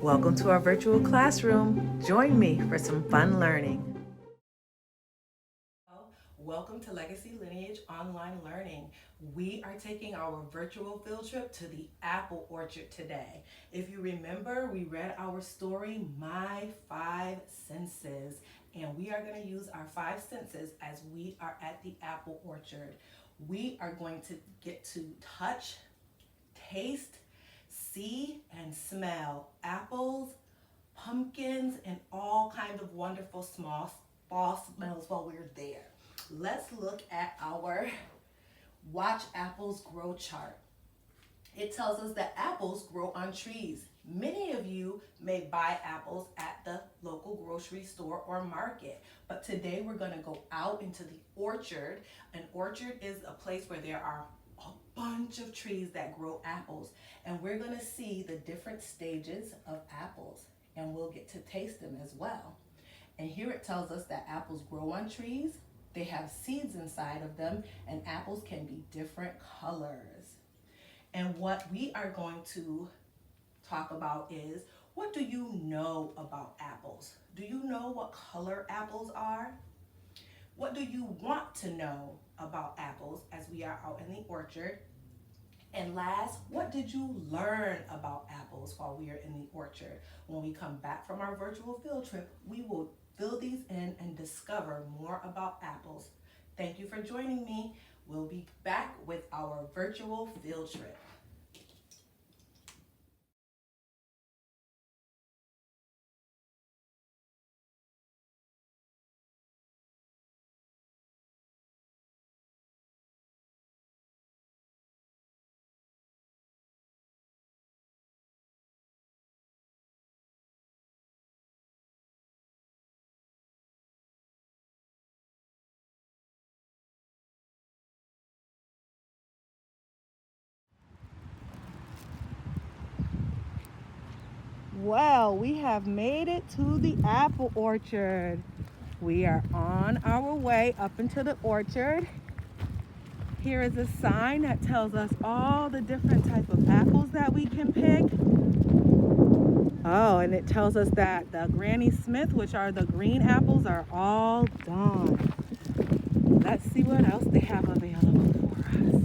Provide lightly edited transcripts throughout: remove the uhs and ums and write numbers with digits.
Welcome to our virtual classroom. Join me for some fun learning. Welcome to Legacy Lineage Online Learning. We are taking our virtual field trip to the apple orchard today. If you remember, we read our story, My Five Senses, and we are going to use our five senses as we are at the apple orchard. We are going to get to touch, taste, see, and smell apples, pumpkins, and all kinds of wonderful small fall smells while we're there. Let's look at our Watch Apples Grow chart. It tells us that apples grow on trees. Many of you may buy apples at the local grocery store or market, but today we're going to go out into the orchard. An orchard is a place where there are a bunch of trees that grow apples, and we're going to see the different stages of apples, and we'll get to taste them as well. And here it tells us that apples grow on trees, they have seeds inside of them, and apples can be different colors. And what we are going to talk about is, what do you know about apples? Do you know what color apples are? What do you want to know about apples as we are out in the orchard? And last, what did you learn about apples while we are in the orchard? When we come back from our virtual field trip, we will fill these in and discover more about apples. Thank you for joining me. We'll be back with our virtual field trip. Well, we have made it to the apple orchard. We are on our way up into the orchard. Here is a sign that tells us all the different type of apples that we can pick. Oh, and it tells us that the Granny Smith, which are the green apples, are all done. Let's see what else they have available for us.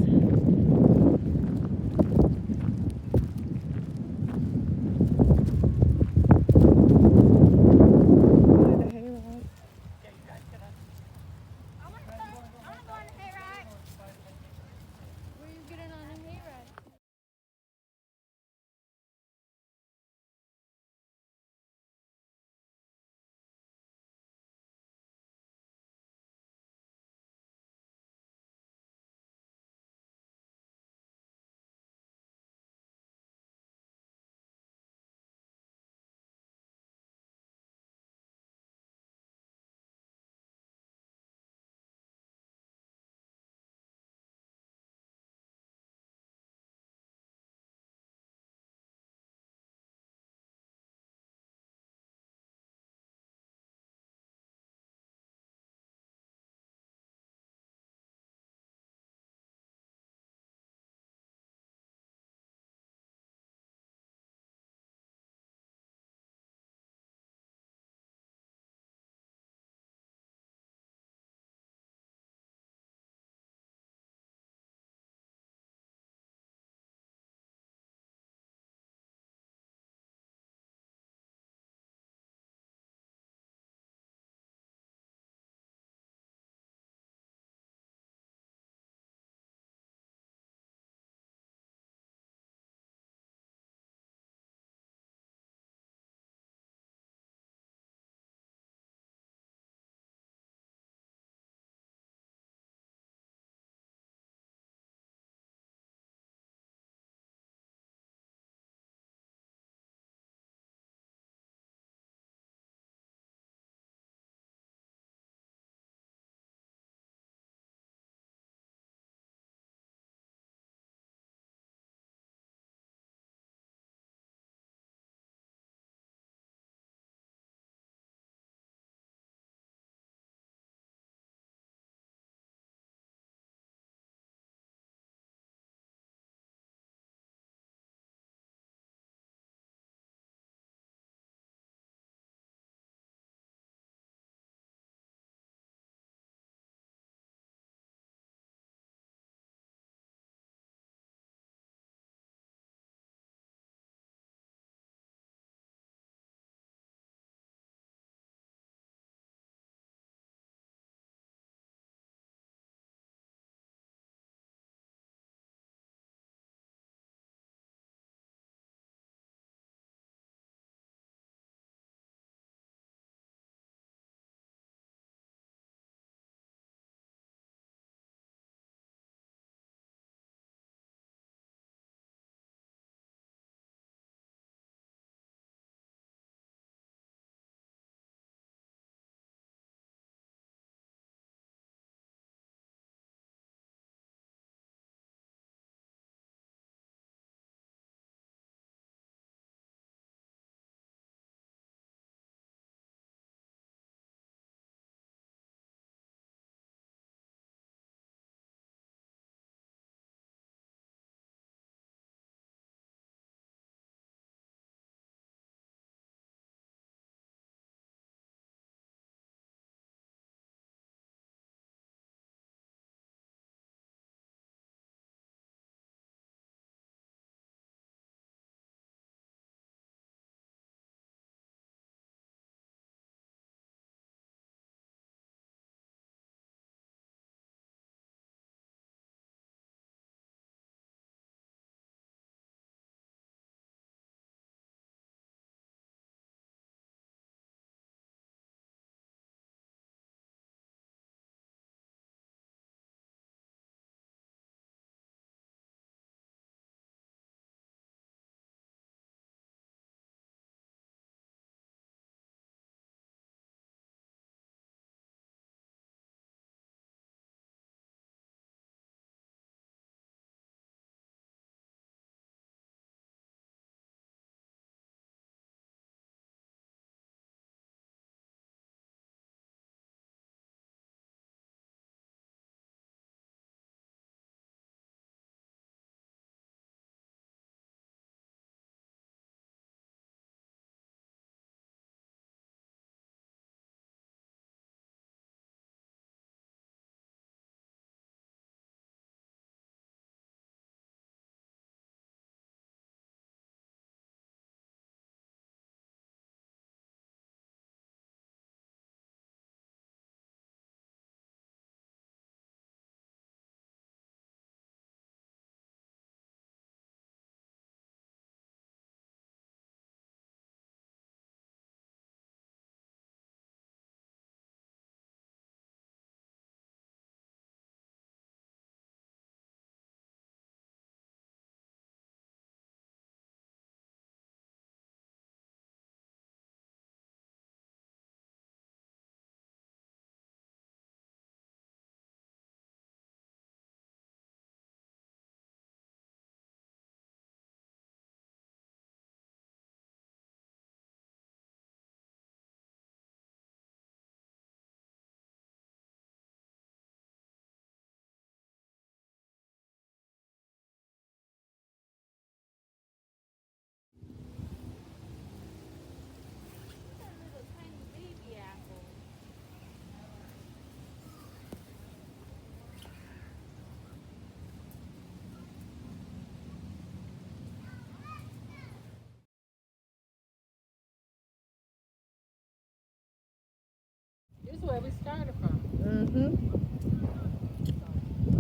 where we started from.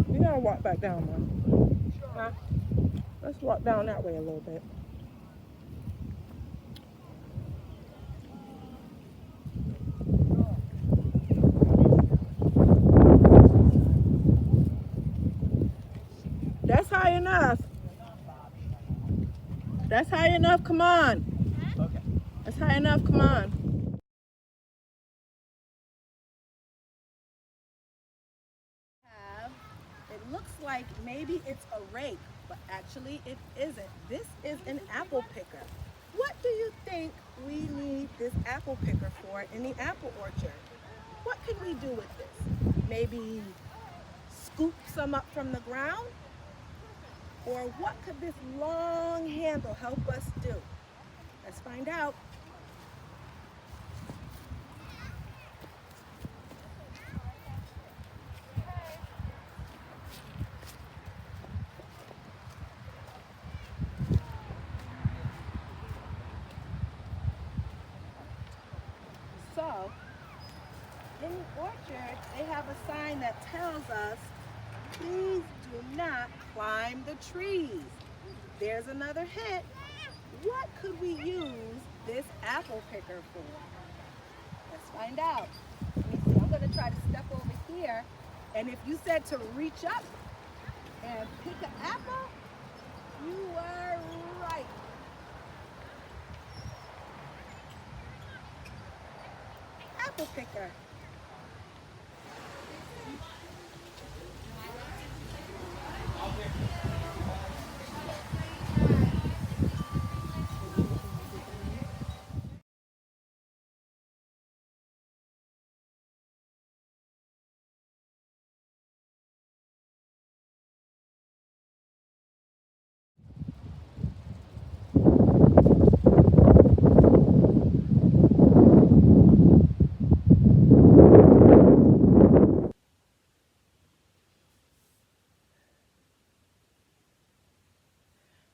We gotta walk back down, man. Huh? Let's walk down that way a little bit. That's high enough. That's high enough. Come on. Okay. That's high enough. Come on. It looks like maybe it's a rake, but actually it isn't. This is an apple picker. What do you think we need this apple picker for in the apple orchard? What can we do with this? Maybe scoop some up from the ground? Or what could this long handle help us do? Let's find out. So, in the orchard, they have a sign that tells us, please do not climb the trees. There's another hint. What could we use this apple picker for? Let's find out. Let me see. I'm going to try to step over here. And if you said to reach up and pick an apple, you were right. Apple picker.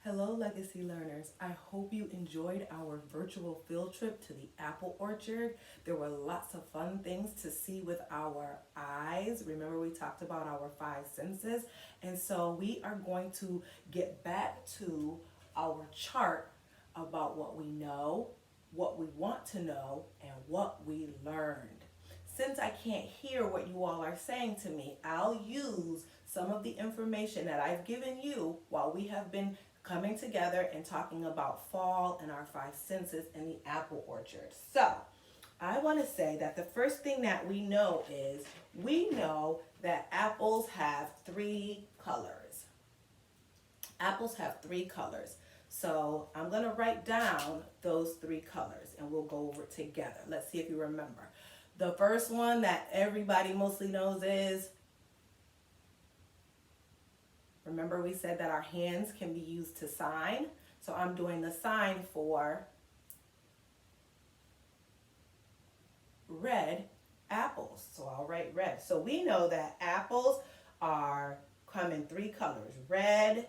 Hello, Legacy Learners. I hope you enjoyed our virtual field trip to the apple orchard. There were lots of fun things to see with our eyes. Remember, we talked about our five senses. And so we are going to get back to our chart about what we know, what we want to know, and what we learned. Since I can't hear what you all are saying to me, I'll use some of the information that I've given you while we have been coming together and talking about fall and our five senses in the apple orchard. So, I want to say that the first thing that we know is we know that apples have three colors. Apples have three colors. So I'm going to write down those three colors and we'll go over it together. Let's see if you remember. The first one that everybody mostly knows is, remember we said that our hands can be used to sign. So I'm doing the sign for red apples. So I'll write red. So we know that apples come in three colors, red.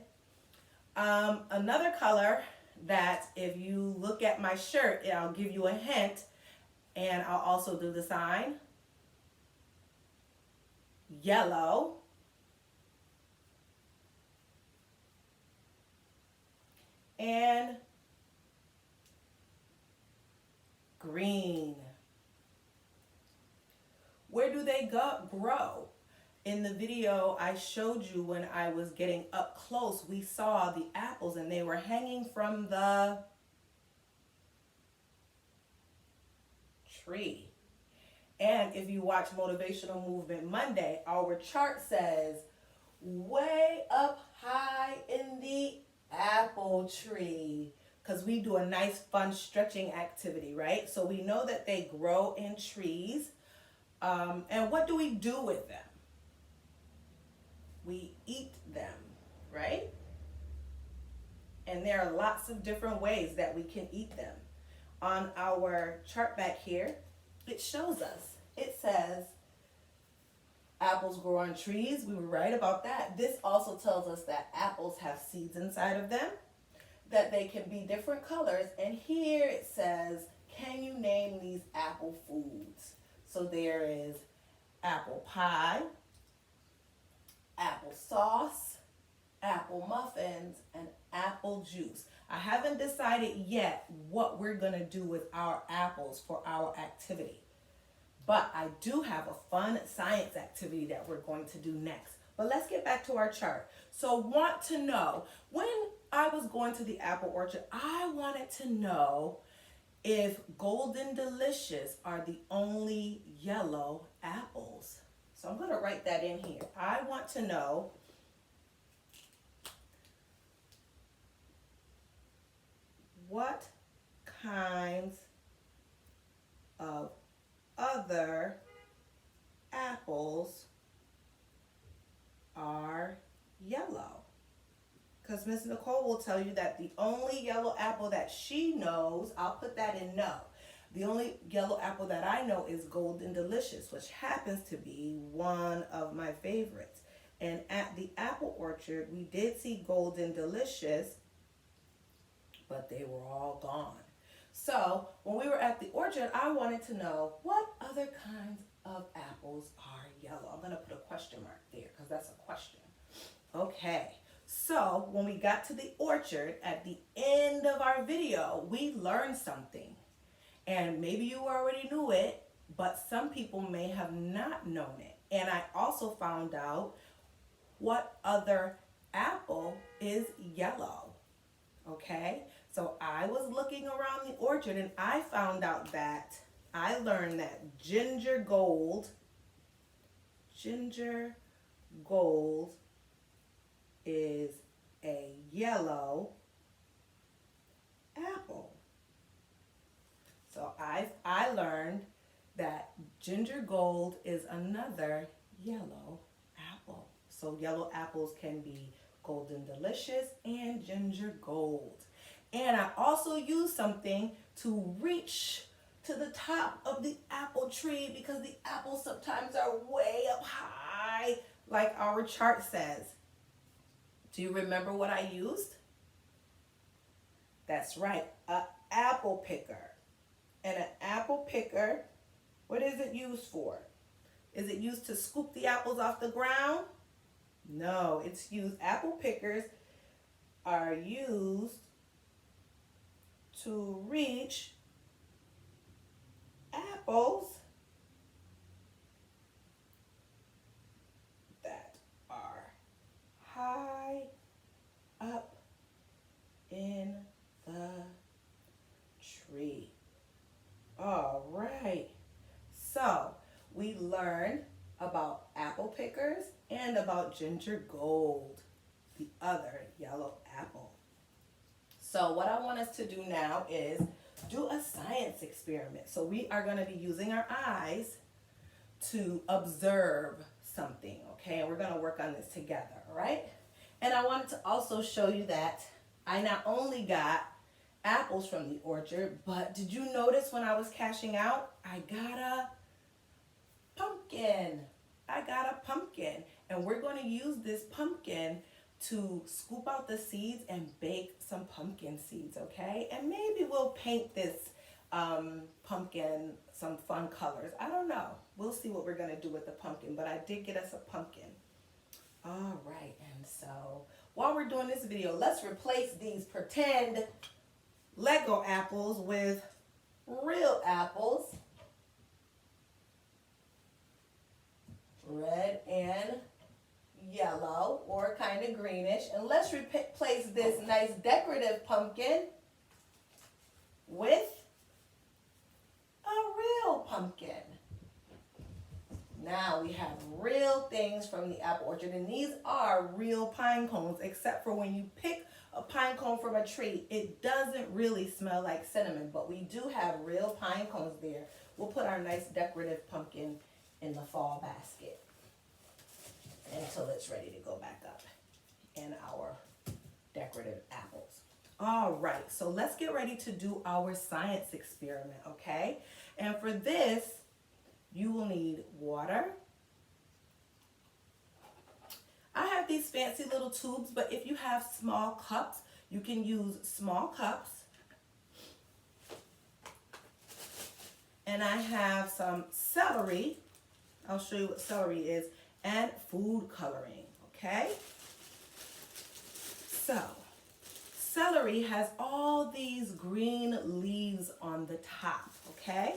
Another color that if you look at my shirt, I'll give you a hint, and I'll also do the sign, yellow. And green. Where do they grow? In the video I showed you when I was getting up close, we saw the apples and they were hanging from the tree. And if you watch Motivational Movement Monday, our chart says way up high in the apple tree, because we do a nice fun stretching activity, right? So we know that they grow in trees. And what do we do with them? We eat them, right? And there are lots of different ways that we can eat them. On our chart back here, it shows us. It says apples grow on trees. We were right about that. This also tells us that apples have seeds inside of them, that they can be different colors. And here it says, can you name these apple foods? So there is apple pie, apple sauce, apple muffins, and apple juice. I haven't decided yet what we're gonna do with our apples for our activity. But I do have a fun science activity that we're going to do next. But let's get back to our chart. So want to know, when I was going to the apple orchard, I wanted to know if Golden Delicious are the only yellow apples. So I'm going to write that in here. I want to know what kinds of other apples are yellow. Because Miss Nicole will tell you that the only yellow apple that she knows, I'll put that in no. The only yellow apple that I know is Golden Delicious, which happens to be one of my favorites. And at the apple orchard, we did see Golden Delicious, but they were all gone. So when we were at the orchard, I wanted to know what other kinds of apples are yellow. I'm going to put a question mark there because that's a question. Okay. So when we got to the orchard, at the end of our video, we learned something. And maybe you already knew it, but some people may have not known it. And I also found out what other apple is yellow. Okay? So I was looking around the orchard and I found out that I learned that ginger gold is a yellow apple. So I learned that ginger gold is another yellow apple. So yellow apples can be Golden Delicious and ginger gold. And I also used something to reach to the top of the apple tree because the apples sometimes are way up high, like our chart says. Do you remember what I used? That's right, an apple picker. And an apple picker, what is it used for? Is it used to scoop the apples off the ground? No, it's used, apple pickers are used to reach apples that are high up in the tree. All right. So we learned about apple pickers and about ginger gold, the other yellow apple. So what I want us to do now is do a science experiment. So we are going to be using our eyes to observe something, okay? And we're going to work on this together, all right? And I wanted to also show you that I not only got apples from the orchard, but did you notice when I was cashing out, I got a pumpkin. And we're going to use this pumpkin to scoop out the seeds and bake some pumpkin seeds, okay? And maybe we'll paint this pumpkin some fun colors. I don't know. We'll see what we're going to do with the pumpkin, but I did get us a pumpkin. All right, and so while we're doing this video, let's replace these pretend Lego apples with real apples. Red and yellow, or kind of greenish. And let's replace this nice decorative pumpkin with a real pumpkin. Now we have real things from the apple orchard, and these are real pine cones, except for when you pick a pine cone from a tree, it doesn't really smell like cinnamon, but we do have real pine cones there. We'll put our nice decorative pumpkin in the fall basket until it's ready to go back up in our decorative apples. All right, so let's get ready to do our science experiment, okay? And for this, you will need water. I have these fancy little tubes, but if you have small cups, you can use small cups. and I have some celery. I'll show you what celery is, and food coloring, okay? So, celery has all these green leaves on the top, okay?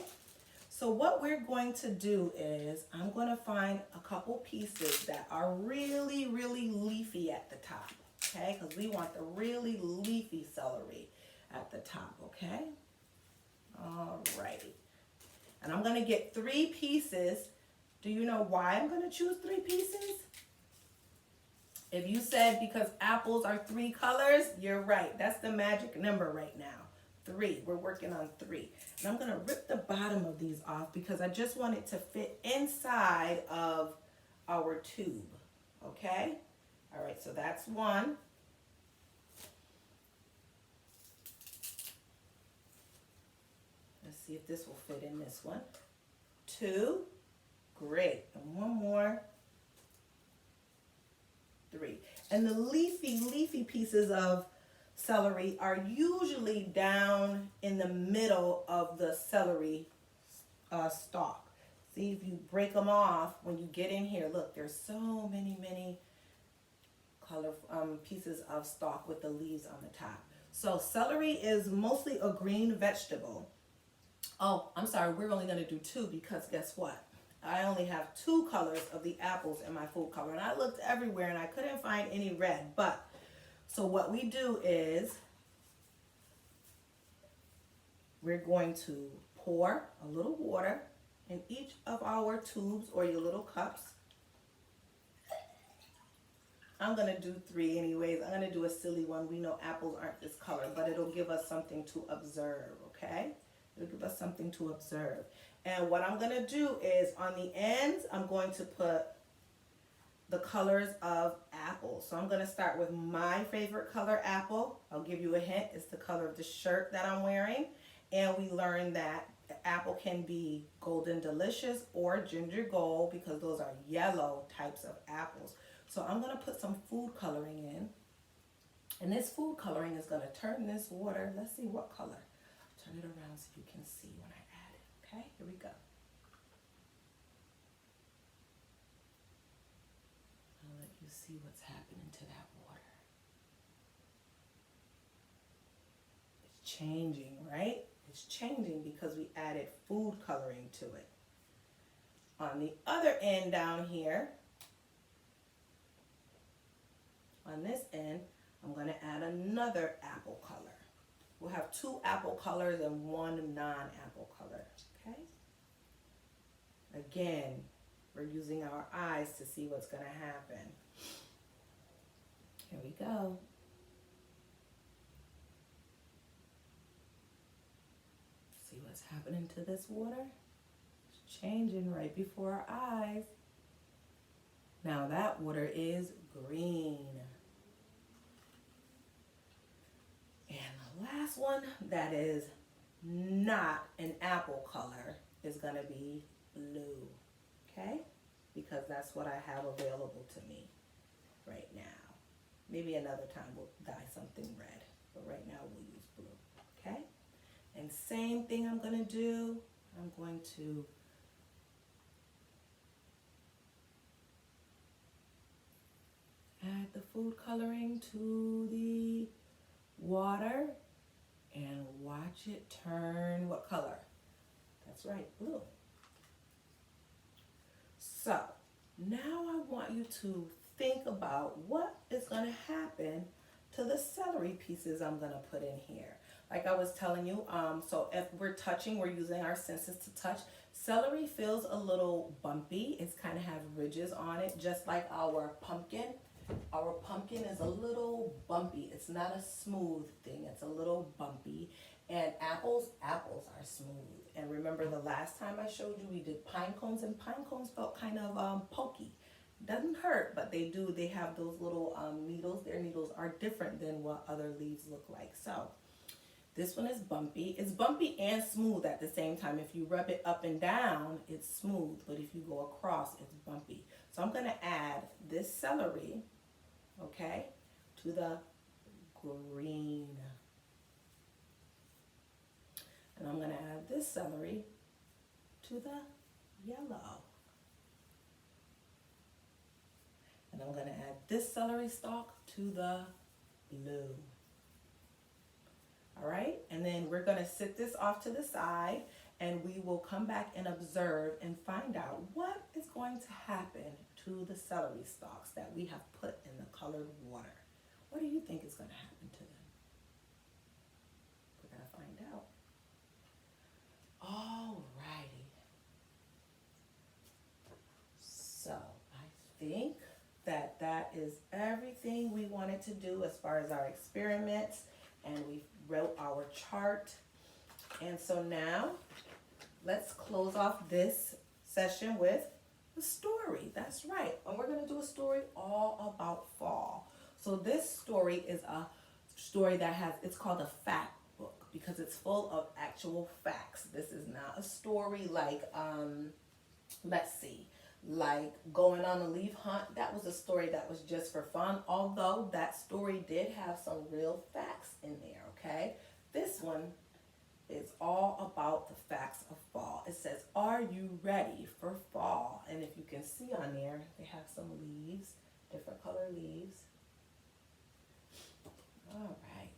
So what we're going to do is I'm going to find a couple pieces that are really, really leafy at the top, okay? Because we want the really leafy celery at the top, okay? All righty. And I'm going to get 3 pieces. Do you know why I'm going to choose 3 pieces? If you said because apples are 3 colors, you're right. That's the magic number right now. 3. We're working on 3. And I'm going to rip the bottom of these off because I just want it to fit inside of our tube. Okay? All right, so that's 1. Let's see if this will fit in this one. 2. Great. And 1 more. 3. And the leafy pieces of celery are usually down in the middle of the celery stalk. See, if you break them off, when you get in here, look, there's so many color pieces of stalk with the leaves on the top. So celery is mostly a green vegetable. Oh, I'm sorry, we're only going to do 2 because guess what? I only have 2 colors of the apples in my food color, and I looked everywhere and I couldn't find any red. But so what we do is we're going to pour a little water in each of our tubes or your little cups. I'm going to do 3 anyways. I'm going to do a silly one. We know apples aren't this color, but it'll give us something to observe, okay? It'll give us something to observe. And what I'm going to do is on the ends, I'm going to put the colors of apples. So I'm going to start with my favorite color, apple. I'll give you a hint. It's the color of the shirt that I'm wearing. And we learned that apple can be golden delicious or ginger gold because those are yellow types of apples. So I'm going to put some food coloring in. And this food coloring is going to turn this water. Let's see what color. Turn it around so you can see when I add it. Okay, here we go. I'll let you see what's happening to that water. It's changing, right? It's changing because we added food coloring to it. On the other end down here, on this end, I'm going to add another apple color. We'll have 2 apple colors and 1 non-apple color, okay? Again, we're using our eyes to see what's going to happen. Here we go. See what's happening to this water? It's changing right before our eyes. Now that water is green. And the last one that is not an apple color is going to be blue, okay? Because that's what I have available to me right now. Maybe another time we'll dye something red, but right now we'll use blue, okay? And same thing I'm going to do. I'm going to add the food coloring to the water and watch it turn what color? That's right, blue. So now I want you to think about what is going to happen to the celery pieces I'm going to put in here. Like I was telling you, so if we're touching, we're using our senses to touch. Celery feels a little bumpy. It's kind of have ridges on it, just like our pumpkin. Our pumpkin is a little bumpy. It's not a smooth thing. It's a little bumpy. And apples are smooth. And remember the last time I showed you, we did pine cones, and pine cones felt kind of pokey. Doesn't hurt, but they do. They have those little needles. Their needles are different than what other leaves look like. So this one is bumpy. It's bumpy and smooth at the same time. If you rub it up and down, it's smooth. But if you go across, it's bumpy. So I'm going to add this celery, okay, to the green. And I'm going to add this celery to the yellow. And I'm going to add this celery stalk to the blue. All right, and then we're going to sit this off to the side, and we will come back and observe and find out what is going to happen to the celery stalks that we have put in the colored water. What do you think is going to happen to them? We're going to find out. All righty. So I think that is everything we wanted to do as far as our experiments, and we wrote our chart. And so now let's close off this session with a story. That's right. And we're going to do a story all about fall. So this story is a story that it's called a fact book because it's full of actual facts. This is not a story like, let's see, like going on a leaf hunt. That was a story that was just for fun, although that story did have some real facts in there, okay? This one is all about the facts of fall. It says, are you ready for fall? And if you can see on there, they have some leaves, different color leaves. All right.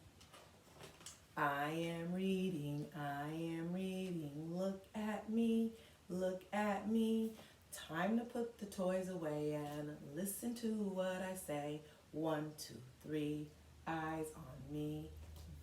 I am reading, look at me, look at me. Time to put the toys away and listen to what I say. 1, 2, 3, eyes on me.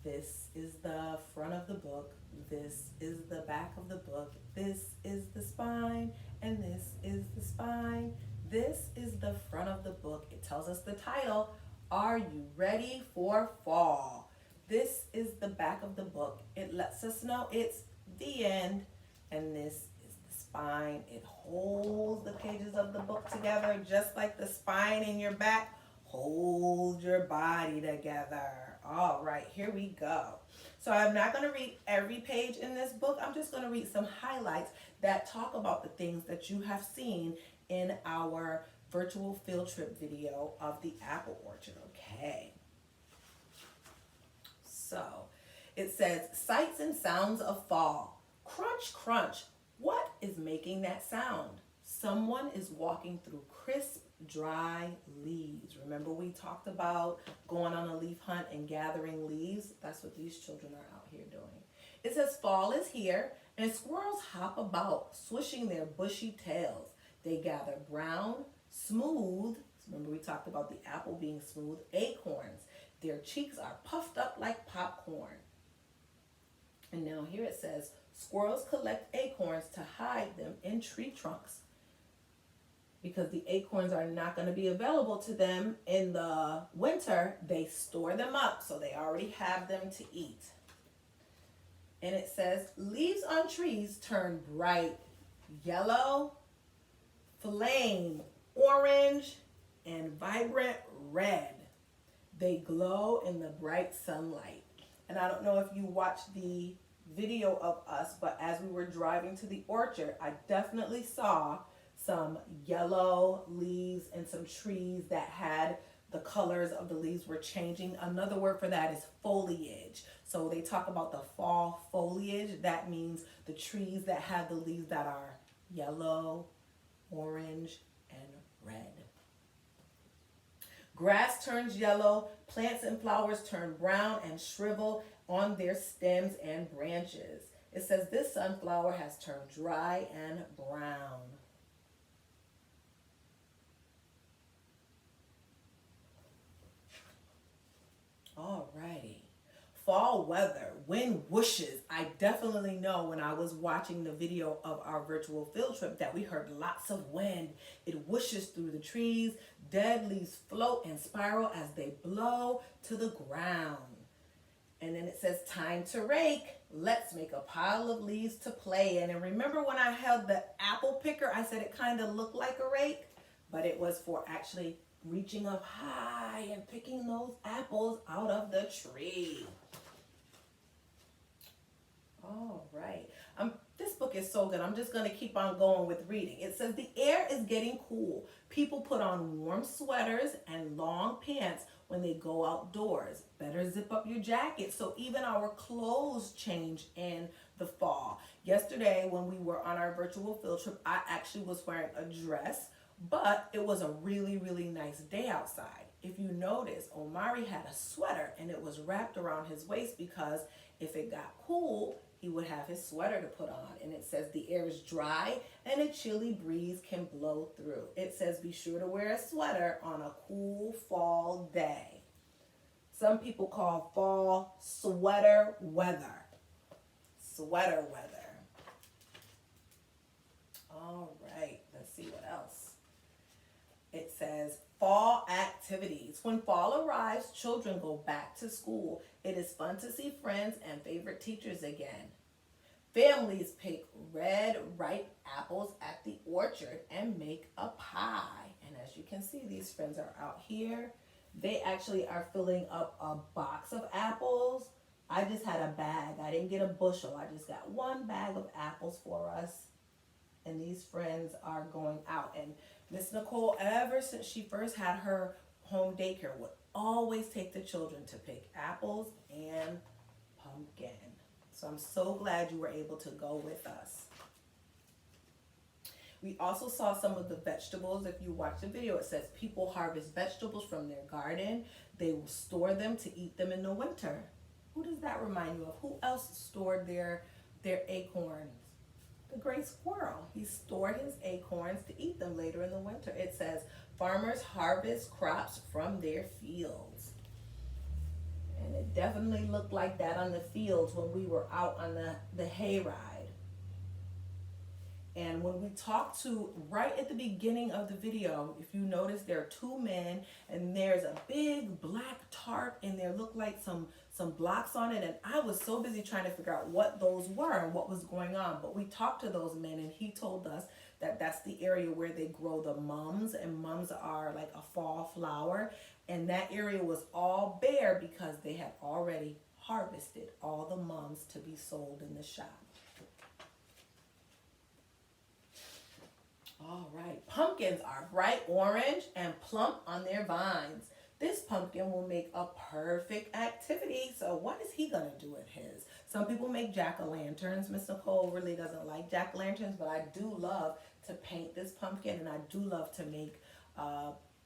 This is the front of the book. This is the back of the book. This is the spine, and this is the spine. This is the front of the book. It tells us the title, Are You Ready for Fall? This is the back of the book. It lets us know it's the end, and this is the spine. It holds the pages of the book together, just like the spine in your back holds your body together. All right, here we go. So I'm not going to read every page in this book. I'm just going to read some highlights that talk about the things that you have seen in our virtual field trip video of the apple orchard, okay? So it says, sights and sounds of fall. Crunch, crunch. What is making that sound? Someone is walking through crisp, dry leaves. Remember we talked about going on a leaf hunt and gathering leaves? That's what these children are out here doing. It says fall is here, and squirrels hop about, swishing their bushy tails. They gather brown, smooth, remember we talked about the apple being smooth, acorns. Their cheeks are puffed up like popcorn. And now here it says, squirrels collect acorns to hide them in tree trunks. Because the acorns are not going to be available to them in the winter, they store them up so they already have them to eat. And it says, leaves on trees turn bright yellow, flame orange, and vibrant red. They glow in the bright sunlight. And I don't know if you watched the video of us, but as we were driving to the orchard, I definitely saw some yellow leaves and some trees that had the colors of the leaves were changing. Another word for that is foliage. So they talk about the fall foliage. That means the trees that have the leaves that are yellow, orange, and red. Grass turns yellow, plants and flowers turn brown and shrivel on their stems and branches. It says this sunflower has turned dry and brown. Alrighty. Fall weather, wind whooshes. I definitely know when I was watching the video of our virtual field trip that we heard lots of wind. It whooshes through the trees. Dead leaves float and spiral as they blow to the ground. And then it says, time to rake. Let's make a pile of leaves to play in. And remember when I held the apple picker, I said it kind of looked like a rake, but it was for actually reaching up high and picking those apples out of the tree. All right. This book is so good. I'm just going to keep on going with reading. It says the air is getting cool. People put on warm sweaters and long pants when they go outdoors. Better zip up your jacket so even our clothes change in the fall. Yesterday, when we were on our virtual field trip, I actually was wearing a dress, but it was a really, really nice day outside. If you notice, Omari had a sweater and it was wrapped around his waist because if it got cool, he would have his sweater to put on. And it says the air is dry and a chilly breeze can blow through. It says be sure to wear a sweater on a cool fall day. Some people call fall sweater weather. Sweater weather. All right, let's see what else. It says fall activities. When fall arrives, children go back to school. It is fun to see friends and favorite teachers again. Families pick red, ripe apples at the orchard and make a pie. And as you can see, these friends are out here. They actually are filling up a box of apples. I just had a bag. I didn't get a bushel. I just got one bag of apples for us. And these friends are going out. And Miss Nicole, ever since she first had her home daycare, would always take the children to pick apples and pumpkin. So I'm so glad you were able to go with us. We also saw some of the vegetables. If you watch the video, it says people harvest vegetables from their garden. They will store them to eat them in the winter. Who does that remind you of? Who else stored their acorns? The gray squirrel. He stored his acorns to eat them later in the winter. It says farmers harvest crops from their fields. And it definitely looked like that on the fields when we were out on the hayride. And when we talked to, right at the beginning of the video, if you notice, there are two men and there's a big black tarp and there looked like some blocks on it. And I was so busy trying to figure out what those were and what was going on. But we talked to those men and he told us that that's the area where they grow the mums, and mums are like a fall flower. And that area was all bare because they had already harvested all the mums to be sold in the shop. All right, pumpkins are bright orange and plump on their vines. This pumpkin will make a perfect activity. So what is he gonna do with his? Some people make jack-o'-lanterns. Miss Nicole really doesn't like jack-o'-lanterns, but I do love to paint this pumpkin, and I do love to make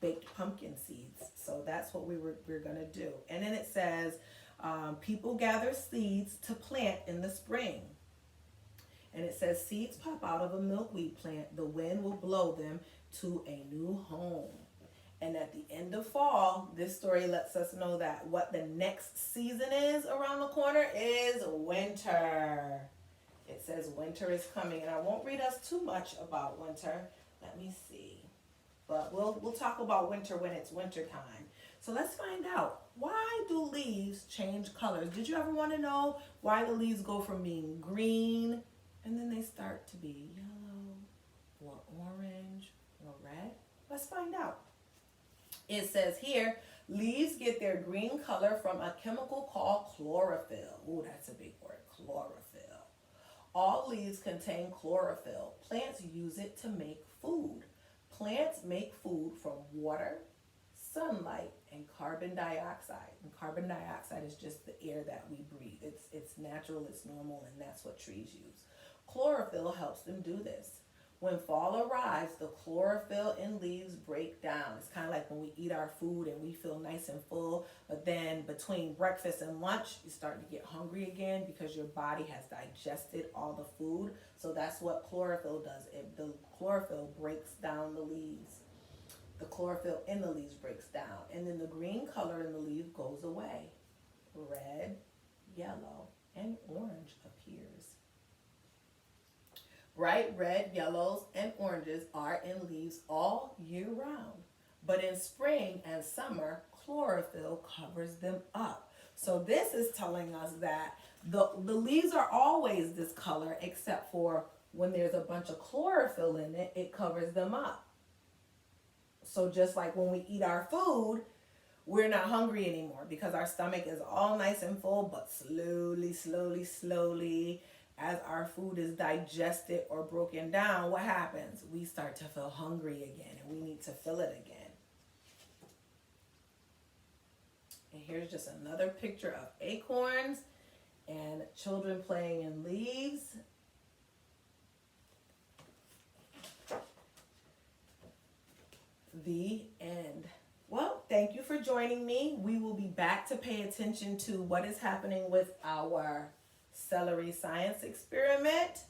baked pumpkin seeds. So that's what we're gonna do. And then it says, people gather seeds to plant in the spring. And it says seeds pop out of a milkweed plant. The wind will blow them to a new home. And at the end of fall, this story lets us know that what the next season is around the corner is winter. It says winter is coming. And I won't read us too much about winter. Let me see. But we'll talk about winter when it's winter time. So let's find out, why do leaves change colors? Did you ever want to know why the leaves go from being green and then they start to be yellow or orange or red? Let's find out. It says here, leaves get their green color from a chemical called chlorophyll. Ooh, that's a big word, chlorophyll. All leaves contain chlorophyll. Plants use it to make food. Plants make food from water, sunlight, and carbon dioxide. And carbon dioxide is just the air that we breathe. It's natural, it's normal, and that's what trees use. Chlorophyll helps them do this. When fall arrives, the chlorophyll in leaves break down. It's kind of like when we eat our food and we feel nice and full, but then between breakfast and lunch, you start to get hungry again because your body has digested all the food. So that's what chlorophyll does. The chlorophyll breaks down the leaves. The chlorophyll in the leaves breaks down. And then the green color in the leaf goes away. Red, yellow, and orange appears. Bright red, yellows, and oranges are in leaves all year round. But in spring and summer, chlorophyll covers them up. So this is telling us that the leaves are always this color, except for when there's a bunch of chlorophyll in it, it covers them up. So just like when we eat our food, we're not hungry anymore because our stomach is all nice and full, but slowly, as our food is digested or broken down, what happens? We start to feel hungry again, and we need to fill it again. And here's just another picture of acorns and children playing in leaves. joining me. We will be back to pay attention to what is happening with our celery science experiment.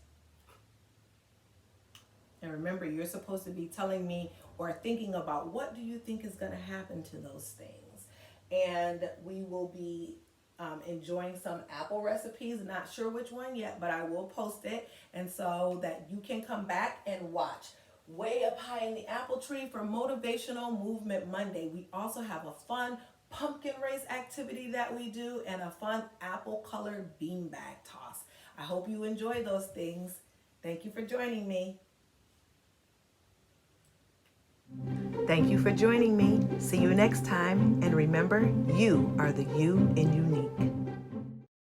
And remember, you're supposed to be telling me or thinking about what do you think is going to happen to those things. And we will be enjoying some apple recipes. Not sure which one yet, but I will post it. And so that you can come back and watch Way Up High in the Apple Tree for Motivational Movement Monday. We also have a fun pumpkin race activity that we do and a fun apple colored beanbag toss. I hope you enjoy those things. Thank you for joining me. Thank you for joining me. See you next time. And remember, you are the you in unique.